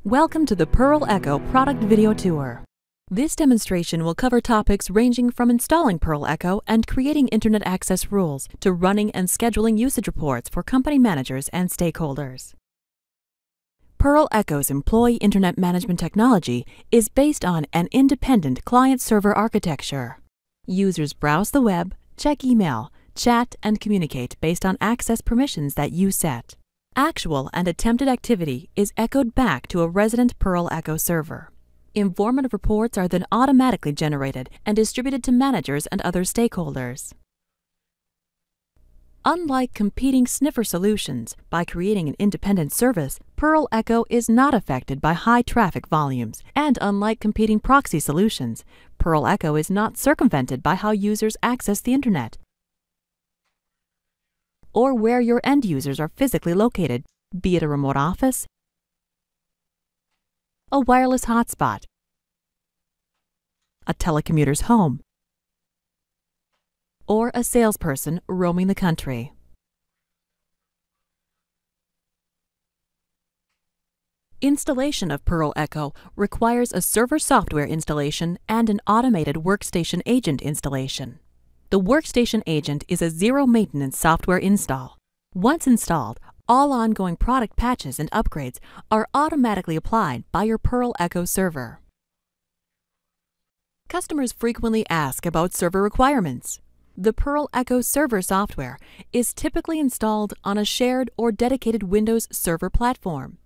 Welcome to the Pearl Echo product video tour. This demonstration will cover topics ranging from installing Pearl Echo and creating internet access rules to running and scheduling usage reports for company managers and stakeholders. Pearl Echo's employee internet management technology is based on an independent client-server architecture. Users browse the web, check email, chat, and communicate based on access permissions that you set. Actual and attempted activity is echoed back to a resident Pearl Echo server. Informative reports are then automatically generated and distributed to managers and other stakeholders. Unlike competing sniffer solutions, by creating an independent service, Pearl Echo is not affected by high traffic volumes, and unlike competing proxy solutions, Pearl Echo is not circumvented by how users access the internet or where your end users are physically located, be it a remote office, a wireless hotspot, a telecommuter's home, or a salesperson roaming the country. Installation of Pearl Echo requires a server software installation and an automated workstation agent installation. The workstation agent is a zero-maintenance software install. Once installed, all ongoing product patches and upgrades are automatically applied by your Pearl Echo server. Customers frequently ask about server requirements. The Pearl Echo server software is typically installed on a shared or dedicated Windows server platform.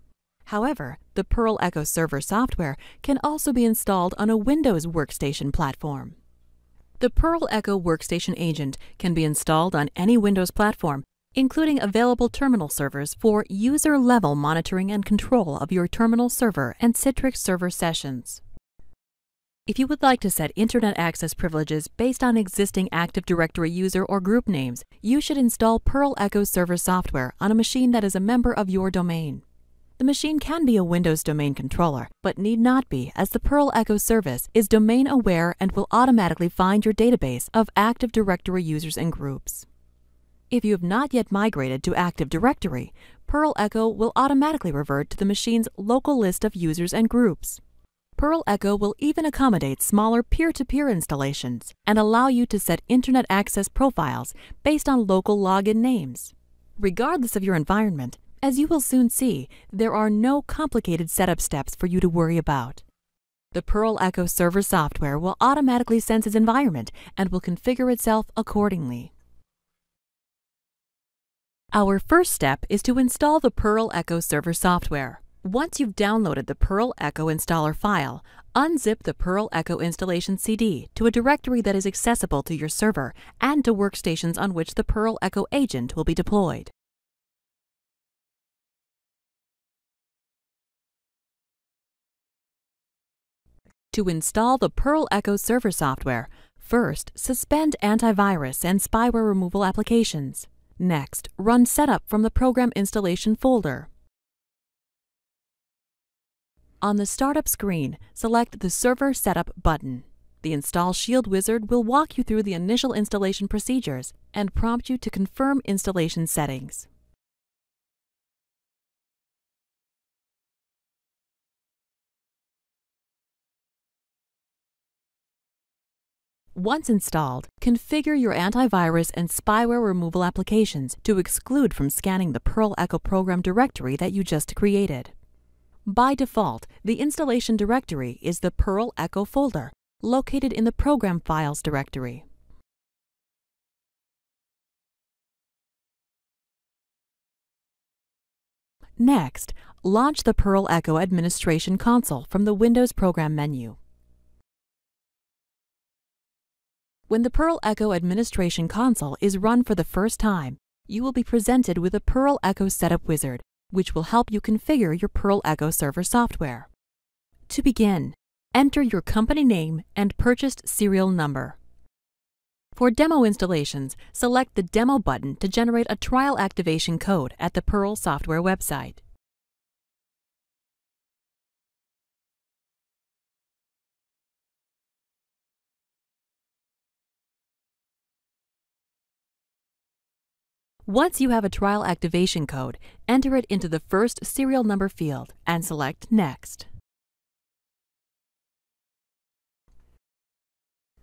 However, the Pearl Echo server software can also be installed on a Windows workstation platform. The Pearl Echo workstation agent can be installed on any Windows platform, including available terminal servers for user-level monitoring and control of your terminal server and Citrix server sessions. If you would like to set internet access privileges based on existing Active Directory user or group names, you should install Pearl Echo server software on a machine that is a member of your domain. The machine can be a Windows domain controller, but need not be, as the Pearl Echo service is domain-aware and will automatically find your database of Active Directory users and groups. If you have not yet migrated to Active Directory, Pearl Echo will automatically revert to the machine's local list of users and groups. Pearl Echo will even accommodate smaller peer-to-peer installations and allow you to set internet access profiles based on local login names. Regardless of your environment, as you will soon see, there are no complicated setup steps for you to worry about. The Pearl Echo server software will automatically sense its environment and will configure itself accordingly. Our first step is to install the Pearl Echo server software. Once you've downloaded the Pearl Echo installer file, unzip the Pearl Echo installation CD to a directory that is accessible to your server and to workstations on which the Pearl Echo agent will be deployed. To install the Pearl Echo server software, first suspend antivirus and spyware removal applications. Next, run Setup from the Program Installation folder. On the Startup screen, select the Server Setup button. The Install Shield wizard will walk you through the initial installation procedures and prompt you to confirm installation settings. Once installed, configure your antivirus and spyware removal applications to exclude from scanning the Pearl Echo program directory that you just created. By default, the installation directory is the Pearl Echo folder, located in the Program Files directory. Next, launch the Pearl Echo Administration Console from the Windows Program menu. When the Pearl Echo Administration Console is run for the first time, you will be presented with a Pearl Echo Setup wizard, which will help you configure your Pearl Echo server software. To begin, enter your company name and purchased serial number. For demo installations, select the Demo button to generate a trial activation code at the Pearl software website. Once you have a trial activation code, enter it into the first serial number field and select Next.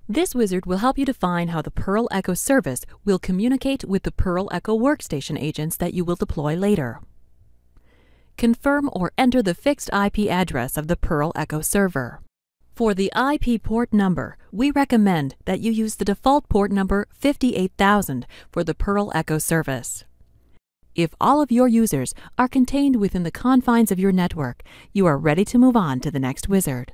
This wizard will help you define how the Perl Echo service will communicate with the Perl Echo workstation agents that you will deploy later. Confirm or enter the fixed IP address of the Perl Echo server. For the IP port number, we recommend that you use the default port number 58000 for the Perl Echo service. If all of your users are contained within the confines of your network, you are ready to move on to the next wizard.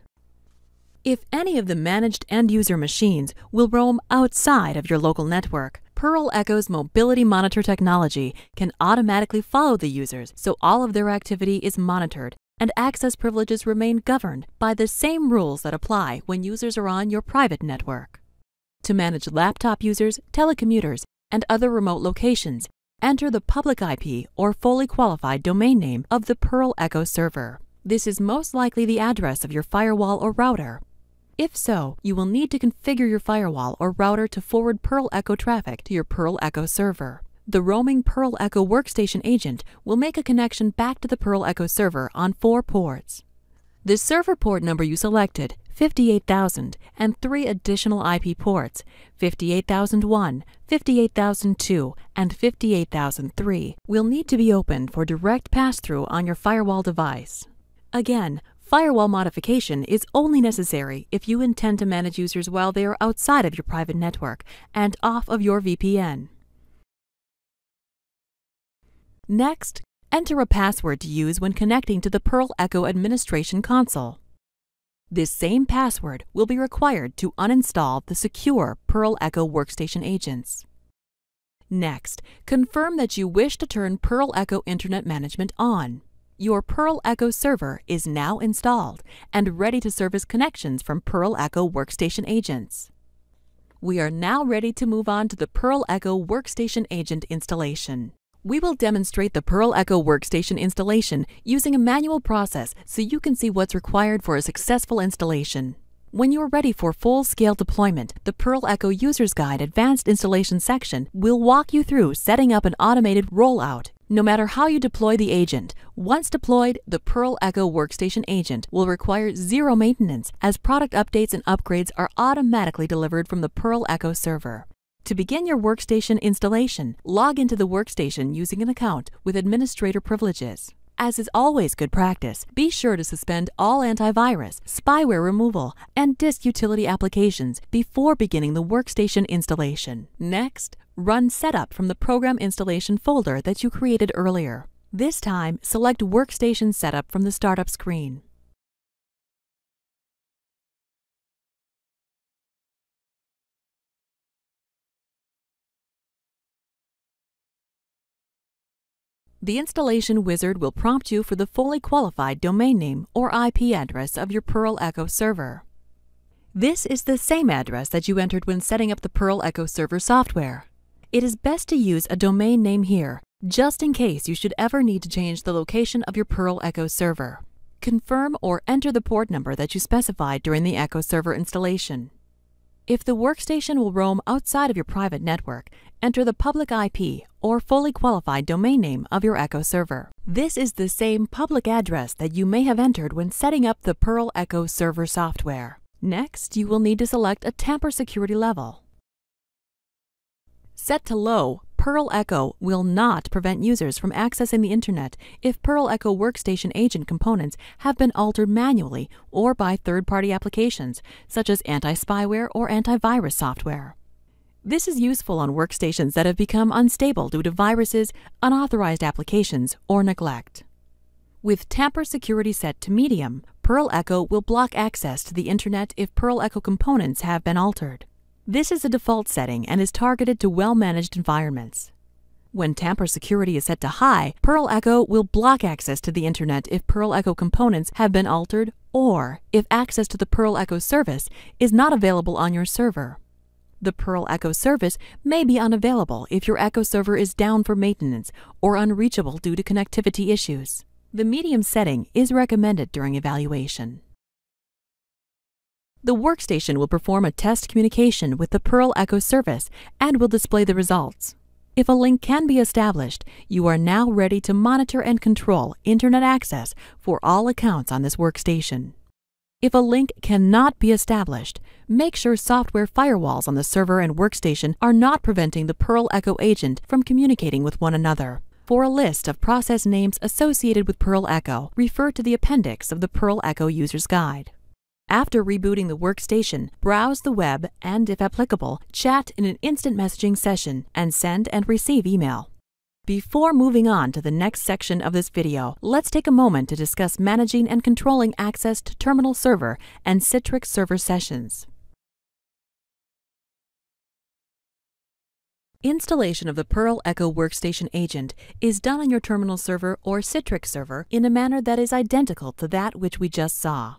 If any of the managed end-user machines will roam outside of your local network, Perl Echo's mobility monitor technology can automatically follow the users so all of their activity is monitored and access privileges remain governed by the same rules that apply when users are on your private network. To manage laptop users, telecommuters, and other remote locations, enter the public IP or fully qualified domain name of the Perl Echo server. This is most likely the address of your firewall or router. If so, you will need to configure your firewall or router to forward Perl Echo traffic to your Perl Echo server. The roaming Perl Echo workstation agent will make a connection back to the Perl Echo server on 4 ports. The server port number you selected, 58000, and 3 additional IP ports, 58001, 58002, and 58003, will need to be opened for direct pass-through on your firewall device. Again, firewall modification is only necessary if you intend to manage users while they are outside of your private network and off of your VPN. Next, enter a password to use when connecting to the Perl Echo administration console. This same password will be required to uninstall the secure Perl Echo workstation agents. Next, confirm that you wish to turn Perl Echo Internet Management on. Your Perl Echo server is now installed and ready to service connections from Perl Echo workstation agents. We are now ready to move on to the Perl Echo workstation agent installation. We will demonstrate the Perl Echo workstation installation using a manual process so you can see what's required for a successful installation. When you are ready for full-scale deployment, the Perl Echo User's Guide Advanced Installation section will walk you through setting up an automated rollout. No matter how you deploy the agent, once deployed, the Perl Echo workstation agent will require zero maintenance as product updates and upgrades are automatically delivered from the Perl Echo server. To begin your workstation installation, log into the workstation using an account with administrator privileges. As is always good practice, be sure to suspend all antivirus, spyware removal, and disk utility applications before beginning the workstation installation. Next, run Setup from the Program Installation folder that you created earlier. This time, select Workstation Setup from the startup screen. The installation wizard will prompt you for the fully qualified domain name or IP address of your Perl Echo server. This is the same address that you entered when setting up the Perl Echo server software. It is best to use a domain name here, just in case you should ever need to change the location of your Perl Echo server. Confirm or enter the port number that you specified during the Echo server installation. If the workstation will roam outside of your private network, enter the public IP or fully qualified domain name of your Echo server. This is the same public address that you may have entered when setting up the Perl Echo server software. Next, you will need to select a tamper security level. Set to low, Perl Echo will not prevent users from accessing the Internet if Perl Echo workstation agent components have been altered manually or by third-party applications, such as anti-spyware or antivirus software. This is useful on workstations that have become unstable due to viruses, unauthorized applications, or neglect. With tamper security set to medium, Perl Echo will block access to the Internet if Perl Echo components have been altered. This is a default setting and is targeted to well-managed environments. When tamper security is set to high, Perl Echo will block access to the Internet if Perl Echo components have been altered or if access to the Perl Echo service is not available on your server. The Perl Echo service may be unavailable if your Echo server is down for maintenance or unreachable due to connectivity issues. The medium setting is recommended during evaluation. The workstation will perform a test communication with the Perl Echo service and will display the results. If a link can be established, you are now ready to monitor and control Internet access for all accounts on this workstation. If a link cannot be established, make sure software firewalls on the server and workstation are not preventing the Perl Echo agent from communicating with one another. For a list of process names associated with Perl Echo, refer to the appendix of the Perl Echo User's Guide. After rebooting the workstation, browse the web and, if applicable, chat in an instant messaging session and send and receive email. Before moving on to the next section of this video, let's take a moment to discuss managing and controlling access to Terminal Server and Citrix Server sessions. Installation of the Perl Echo Workstation agent is done on your Terminal Server or Citrix Server in a manner that is identical to that which we just saw.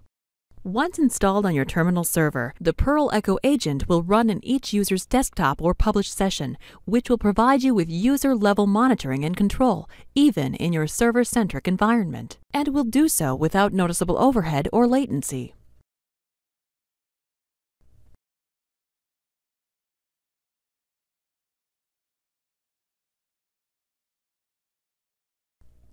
Once installed on your Terminal Server, the Perl Echo agent will run in each user's desktop or published session, which will provide you with user-level monitoring and control, even in your server-centric environment, and will do so without noticeable overhead or latency.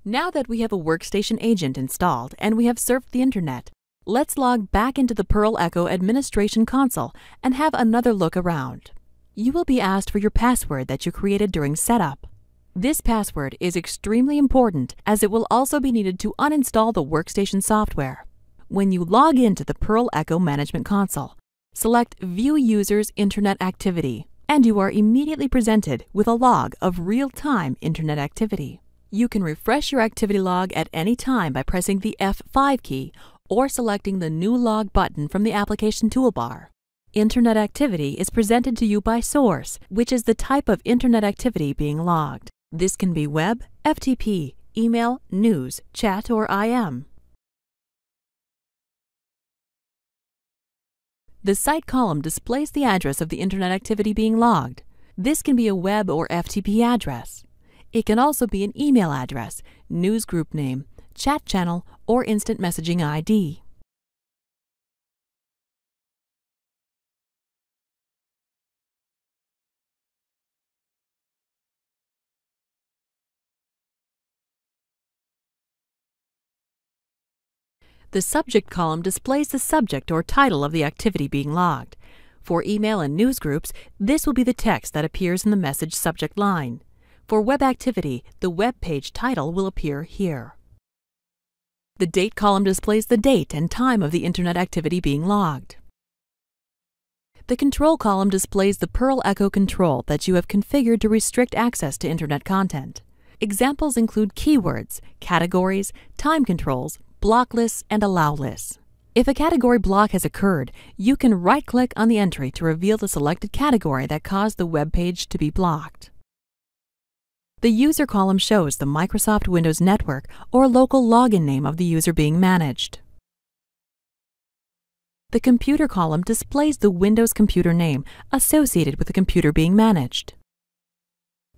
Now that we have a workstation agent installed and we have surfed the Internet, let's log back into the Perl Echo Administration Console and have another look around. You will be asked for your password that you created during setup. This password is extremely important as it will also be needed to uninstall the workstation software. When you log into the Perl Echo Management Console, select View Users Internet Activity, and you are immediately presented with a log of real-time Internet activity. You can refresh your activity log at any time by pressing the F5 key or selecting the New Log button from the application toolbar. Internet activity is presented to you by source, which is the type of Internet activity being logged. This can be web, FTP, email, news, chat, or IM. The Site column displays the address of the Internet activity being logged. This can be a web or FTP address. It can also be an email address, news group name, chat channel, or instant messaging ID. The Subject column displays the subject or title of the activity being logged. For email and news groups, this will be the text that appears in the message subject line. For web activity, the web page title will appear here. The Date column displays the date and time of the Internet activity being logged. The Control column displays the Perl Echo control that you have configured to restrict access to Internet content. Examples include keywords, categories, time controls, block lists, and allow lists. If a category block has occurred, you can right-click on the entry to reveal the selected category that caused the web page to be blocked. The User column shows the Microsoft Windows network or local login name of the user being managed. The Computer column displays the Windows computer name associated with the computer being managed.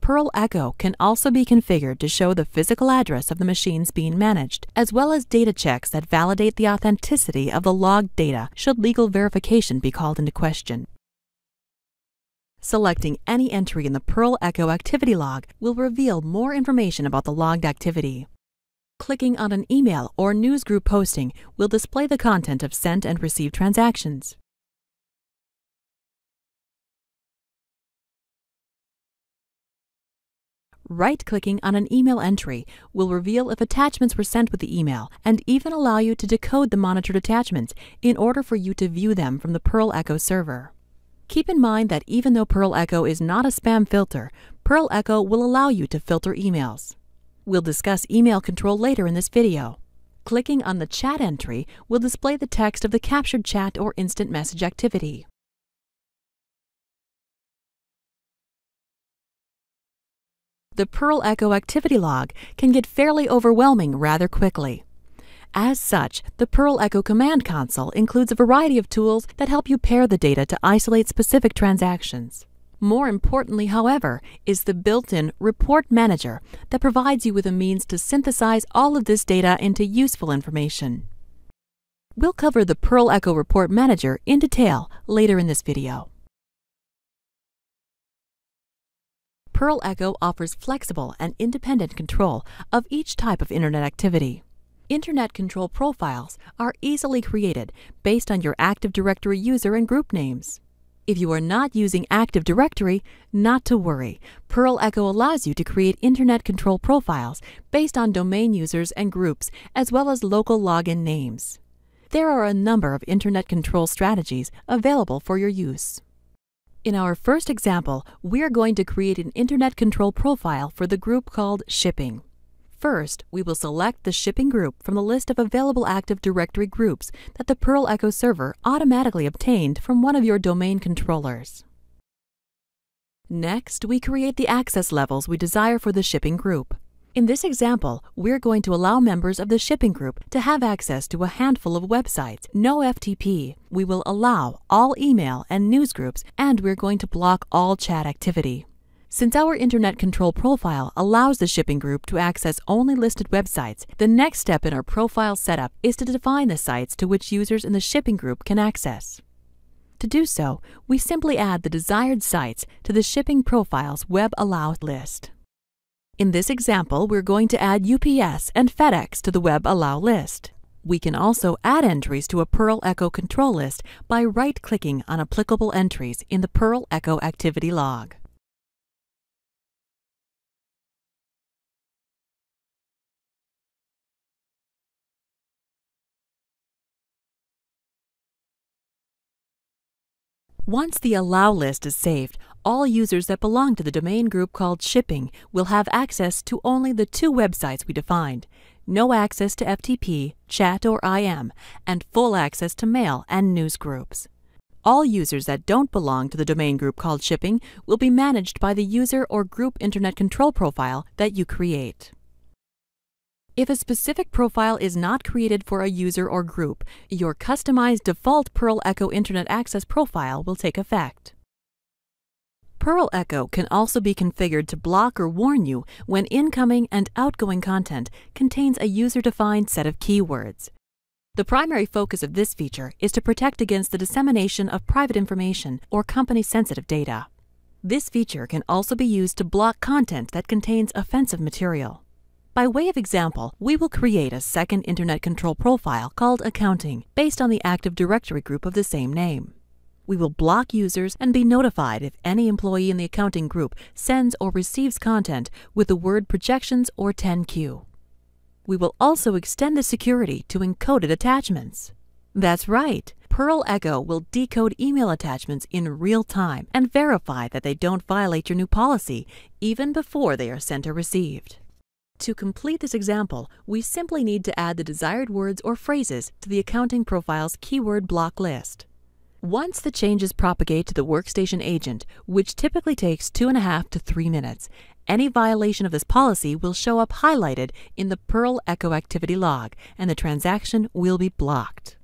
Perl Echo can also be configured to show the physical address of the machines being managed, as well as data checks that validate the authenticity of the logged data should legal verification be called into question. Selecting any entry in the Perl Echo activity log will reveal more information about the logged activity. Clicking on an email or news group posting will display the content of sent and received transactions. Right-clicking on an email entry will reveal if attachments were sent with the email and even allow you to decode the monitored attachments in order for you to view them from the Perl Echo server. Keep in mind that even though Perl Echo is not a spam filter, Perl Echo will allow you to filter emails. We'll discuss email control later in this video. Clicking on the chat entry will display the text of the captured chat or instant message activity. The Perl Echo activity log can get fairly overwhelming rather quickly. As such, the Perl Echo Command Console includes a variety of tools that help you pair the data to isolate specific transactions. More importantly, however, is the built-in Report Manager that provides you with a means to synthesize all of this data into useful information. We'll cover the Perl Echo Report Manager in detail later in this video. Pearl Echo offers flexible and independent control of each type of Internet activity. Internet control profiles are easily created based on your Active Directory user and group names. If you are not using Active Directory, not to worry. Pearl Echo allows you to create Internet control profiles based on domain users and groups, as well as local login names. There are a number of Internet control strategies available for your use. In our first example, we are going to create an Internet control profile for the group called Shipping. First, we will select the shipping group from the list of available Active Directory groups that the Pearl Echo server automatically obtained from one of your domain controllers. Next, we create the access levels we desire for the shipping group. In this example, we're going to allow members of the shipping group to have access to a handful of websites, no FTP. We will allow all email and news groups, and we're going to block all chat activity. Since our Internet control profile allows the shipping group to access only listed websites, the next step in our profile setup is to define the sites to which users in the shipping group can access. To do so, we simply add the desired sites to the shipping profile's Web Allow list. In this example, we're going to add UPS and FedEx to the Web Allow list. We can also add entries to a Pearl Echo control list by right-clicking on applicable entries in the Pearl Echo activity log. Once the Allow list is saved, all users that belong to the domain group called Shipping will have access to only the two websites we defined, no access to FTP, chat, or IM, and full access to mail and news groups. All users that don't belong to the domain group called Shipping will be managed by the user or group Internet control profile that you create. If a specific profile is not created for a user or group, your customized default Pearl Echo Internet Access profile will take effect. Pearl Echo can also be configured to block or warn you when incoming and outgoing content contains a user-defined set of keywords. The primary focus of this feature is to protect against the dissemination of private information or company-sensitive data. This feature can also be used to block content that contains offensive material. By way of example, we will create a second Internet control profile called Accounting based on the Active Directory group of the same name. We will block users and be notified if any employee in the accounting group sends or receives content with the word projections or 10Q. We will also extend the security to encoded attachments. That's right, Pearl Echo will decode email attachments in real time and verify that they don't violate your new policy even before they are sent or received. To complete this example, we simply need to add the desired words or phrases to the accounting profile's keyword block list. Once the changes propagate to the workstation agent, which typically takes 2.5 to 3 minutes, any violation of this policy will show up highlighted in the Pearl Echo activity log, and the transaction will be blocked.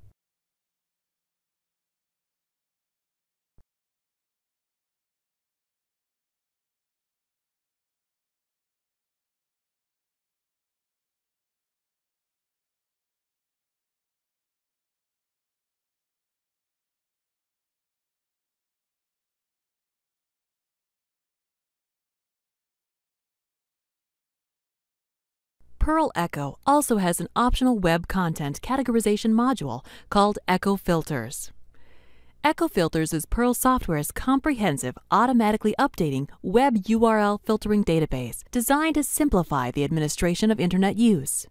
Pearl Echo also has an optional web content categorization module called Echo Filters. Echo Filters is Pearl Software's comprehensive, automatically updating web URL filtering database designed to simplify the administration of Internet use.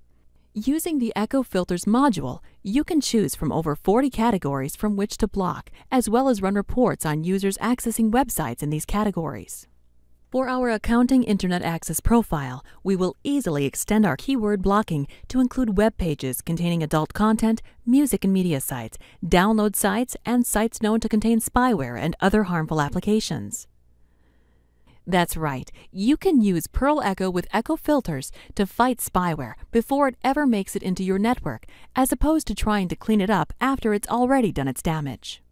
Using the Echo Filters module, you can choose from over 40 categories from which to block, as well as run reports on users accessing websites in these categories. For our Accounting Internet Access profile, we will easily extend our keyword blocking to include web pages containing adult content, music and media sites, download sites, and sites known to contain spyware and other harmful applications. That's right, you can use Pearl Echo with Echo Filters to fight spyware before it ever makes it into your network, as opposed to trying to clean it up after it's already done its damage.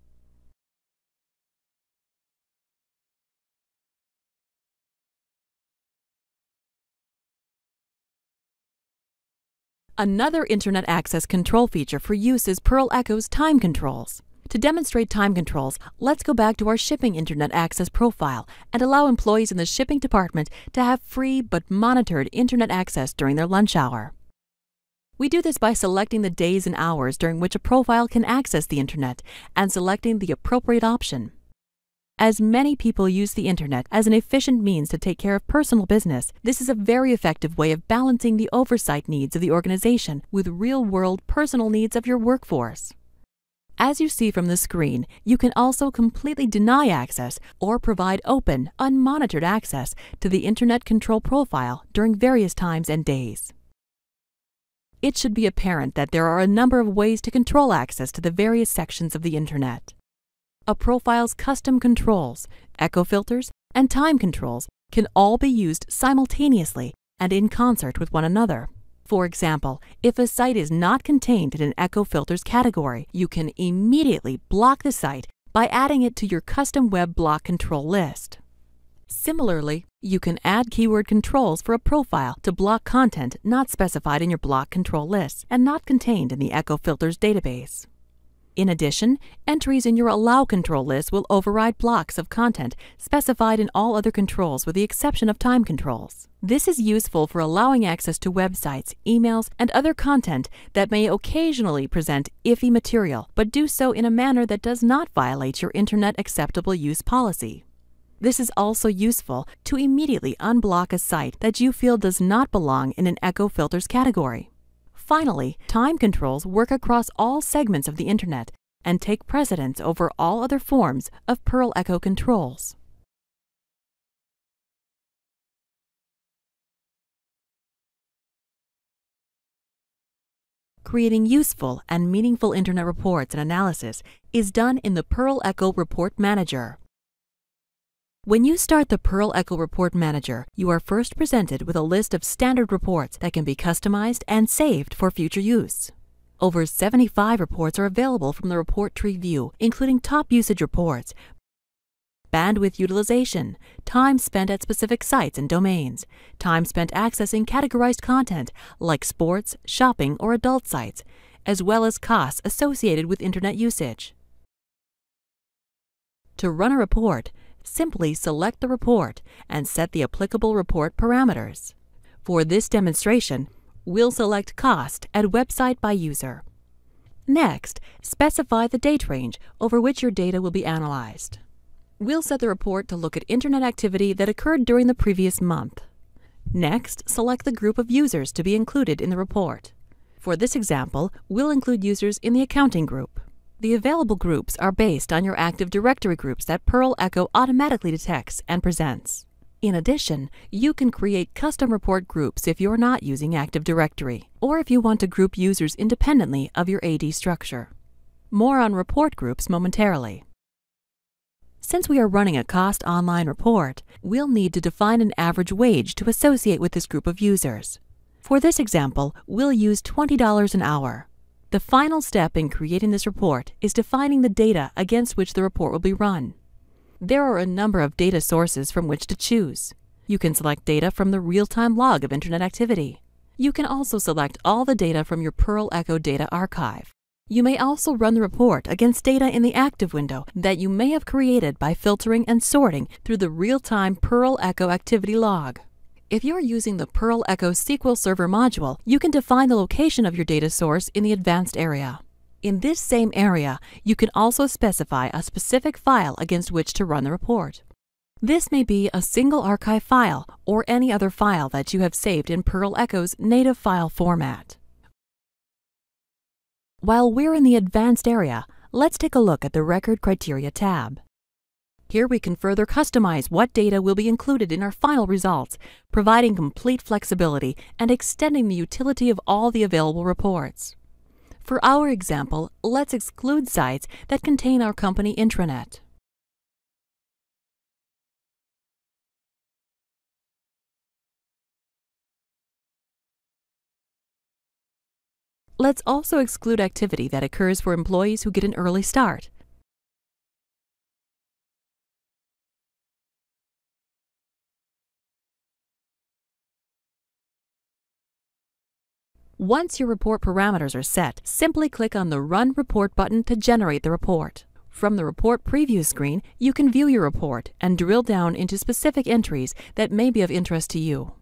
Another Internet access control feature for use is Pearl Echo's time controls. To demonstrate time controls, let's go back to our shipping internet access profile and allow employees in the shipping department to have free but monitored internet access during their lunch hour. We do this by selecting the days and hours during which a profile can access the internet and selecting the appropriate option. As many people use the internet as an efficient means to take care of personal business, this is a very effective way of balancing the oversight needs of the organization with real-world personal needs of your workforce. As you see from the screen, you can also completely deny access or provide open, unmonitored access to the Internet Control Profile during various times and days. It should be apparent that there are a number of ways to control access to the various sections of the Internet. A profile's custom controls, echo filters, and time controls can all be used simultaneously and in concert with one another. For example, if a site is not contained in an echo filters category, you can immediately block the site by adding it to your custom web block control list. Similarly, you can add keyword controls for a profile to block content not specified in your block control list and not contained in the echo filters database. In addition, entries in your Allow control list will override blocks of content specified in all other controls with the exception of time controls. This is useful for allowing access to websites, emails, and other content that may occasionally present iffy material, but do so in a manner that does not violate your Internet Acceptable Use policy. This is also useful to immediately unblock a site that you feel does not belong in an echo filters category. Finally, time controls work across all segments of the Internet and take precedence over all other forms of Perl Echo controls. Creating useful and meaningful Internet reports and analysis is done in the Perl Echo Report Manager. When you start the Perl Echo Report Manager, you are first presented with a list of standard reports that can be customized and saved for future use. Over 75 reports are available from the report tree view, including top usage reports, bandwidth utilization, time spent at specific sites and domains, time spent accessing categorized content like sports, shopping, or adult sites, as well as costs associated with Internet usage. To run a report, simply select the report and set the applicable report parameters. For this demonstration, we'll select Cost at Website by User. Next, specify the date range over which your data will be analyzed. We'll set the report to look at Internet activity that occurred during the previous month. Next, select the group of users to be included in the report. For this example, we'll include users in the accounting group. The available groups are based on your Active Directory groups that Perl Echo automatically detects and presents. In addition, you can create custom report groups if you're not using Active Directory, or if you want to group users independently of your AD structure. More on report groups momentarily. Since we are running a cost online report, we'll need to define an average wage to associate with this group of users. For this example, we'll use $20 an hour. The final step in creating this report is defining the data against which the report will be run. There are a number of data sources from which to choose. You can select data from the real-time log of Internet activity. You can also select all the data from your Perl Echo data archive. You may also run the report against data in the active window that you may have created by filtering and sorting through the real-time Perl Echo activity log. If you're using the Perl Echo SQL Server module, you can define the location of your data source in the advanced area. In this same area, you can also specify a specific file against which to run the report. This may be a single archive file or any other file that you have saved in Perl Echo's native file format. While we're in the advanced area, let's take a look at the Record Criteria tab. Here we can further customize what data will be included in our final results, providing complete flexibility and extending the utility of all the available reports. For our example, let's exclude sites that contain our company intranet. Let's also exclude activity that occurs for employees who get an early start. Once your report parameters are set, simply click on the Run Report button to generate the report. From the Report Preview screen, you can view your report and drill down into specific entries that may be of interest to you.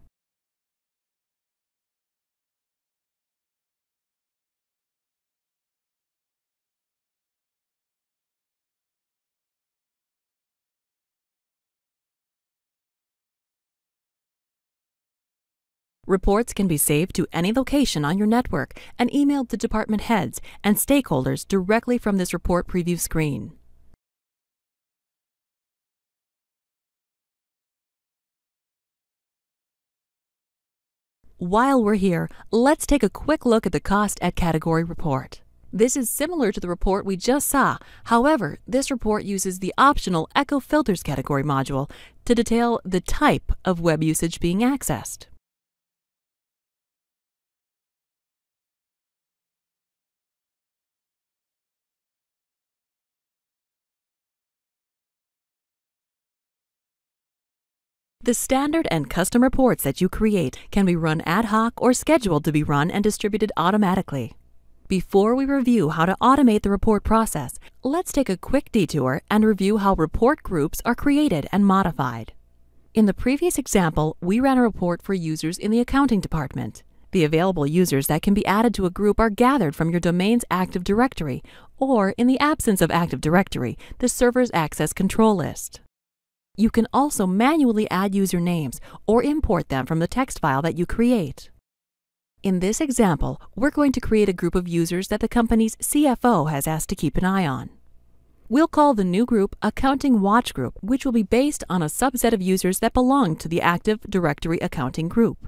Reports can be saved to any location on your network and emailed to department heads and stakeholders directly from this Report Preview screen. While we're here, let's take a quick look at the Cost at Category report. This is similar to the report we just saw. However, this report uses the optional Echo Filters category module to detail the type of web usage being accessed. The standard and custom reports that you create can be run ad hoc or scheduled to be run and distributed automatically. Before we review how to automate the report process, let's take a quick detour and review how report groups are created and modified. In the previous example, we ran a report for users in the accounting department. The available users that can be added to a group are gathered from your domain's Active Directory, or in the absence of Active Directory, the server's access control list. You can also manually add usernames or import them from the text file that you create. In this example, we're going to create a group of users that the company's CFO has asked to keep an eye on. We'll call the new group Accounting Watch Group, which will be based on a subset of users that belong to the Active Directory Accounting Group.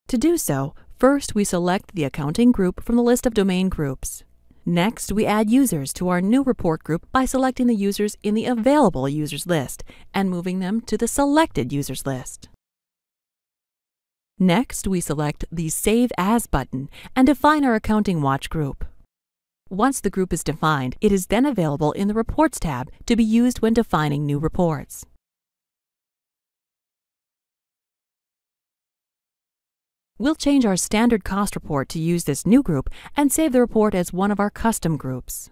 To do so, first we select the accounting group from the list of domain groups. Next, we add users to our new report group by selecting the users in the Available Users list and moving them to the Selected Users list. Next, we select the Save As button and define our Accounting Watch group. Once the group is defined, it is then available in the Reports tab to be used when defining new reports. We'll change our standard cost report to use this new group and save the report as one of our custom groups.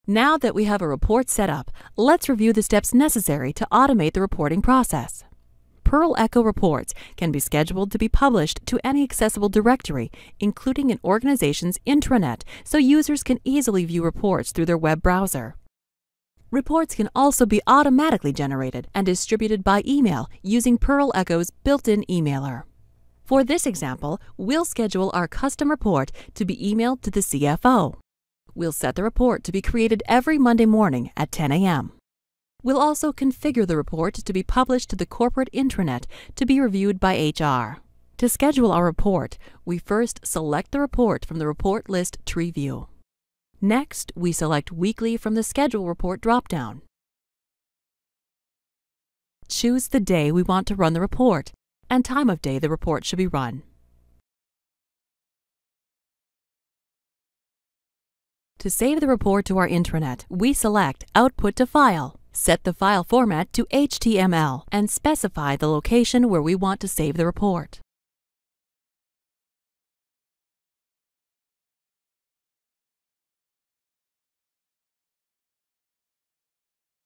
Now that we have a report set up, let's review the steps necessary to automate the reporting process. Perl Echo reports can be scheduled to be published to any accessible directory, including an organization's intranet, so users can easily view reports through their web browser. Reports can also be automatically generated and distributed by email using Perl Echo's built-in emailer. For this example, we'll schedule our custom report to be emailed to the CFO. We'll set the report to be created every Monday morning at 10 a.m. We'll also configure the report to be published to the corporate intranet to be reviewed by HR. To schedule our report, we first select the report from the report list tree view. Next, we select Weekly from the Schedule Report dropdown. Choose the day we want to run the report and time of day the report should be run. To save the report to our intranet, we select Output to File, set the file format to HTML, and specify the location where we want to save the report.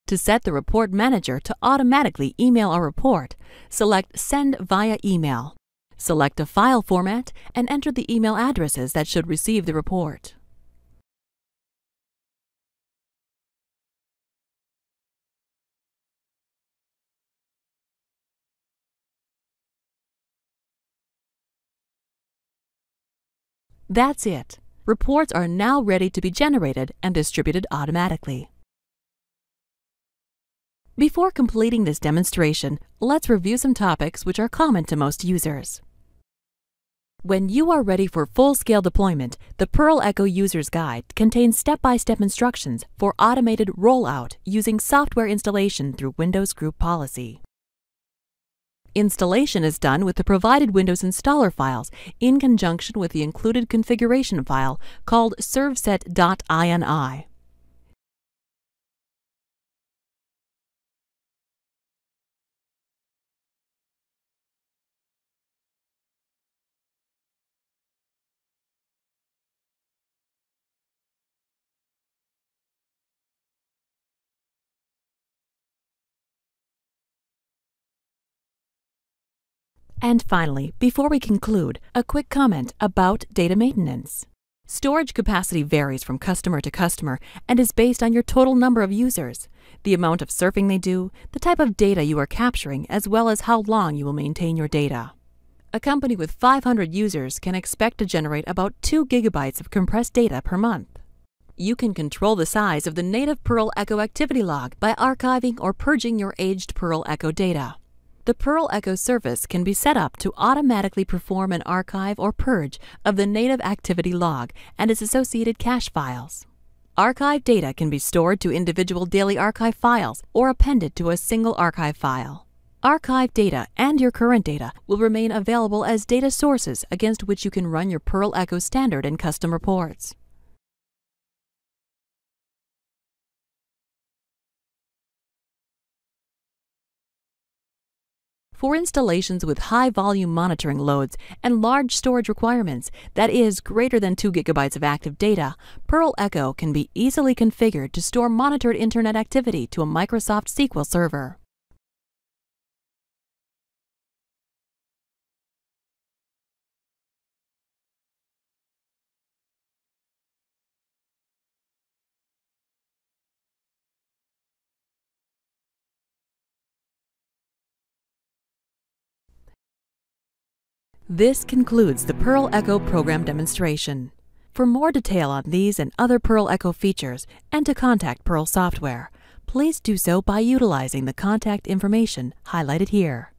To set the report manager to automatically email our report, select Send via email. Select a file format and enter the email addresses that should receive the report. That's it. Reports are now ready to be generated and distributed automatically. Before completing this demonstration, let's review some topics which are common to most users. When you are ready for full-scale deployment, the Pearl Echo User's Guide contains step-by-step instructions for automated rollout using software installation through Windows Group Policy. Installation is done with the provided Windows installer files in conjunction with the included configuration file called servset.ini. And finally, before we conclude, a quick comment about data maintenance. Storage capacity varies from customer to customer and is based on your total number of users, the amount of surfing they do, the type of data you are capturing, as well as how long you will maintain your data. A company with 500 users can expect to generate about 2 gigabytes of compressed data per month. You can control the size of the native Pearl Echo activity log by archiving or purging your aged Pearl Echo data. The Pearl Echo service can be set up to automatically perform an archive or purge of the native activity log and its associated cache files. Archive data can be stored to individual daily archive files or appended to a single archive file. Archive data and your current data will remain available as data sources against which you can run your Pearl Echo standard and custom reports. For installations with high-volume monitoring loads and large storage requirements, that is, greater than 2 gigabytes of active data, Pearl Echo can be easily configured to store monitored Internet activity to a Microsoft SQL server. This concludes the Pearl Echo program demonstration. For more detail on these and other Pearl Echo features and to contact Pearl Software, please do so by utilizing the contact information highlighted here.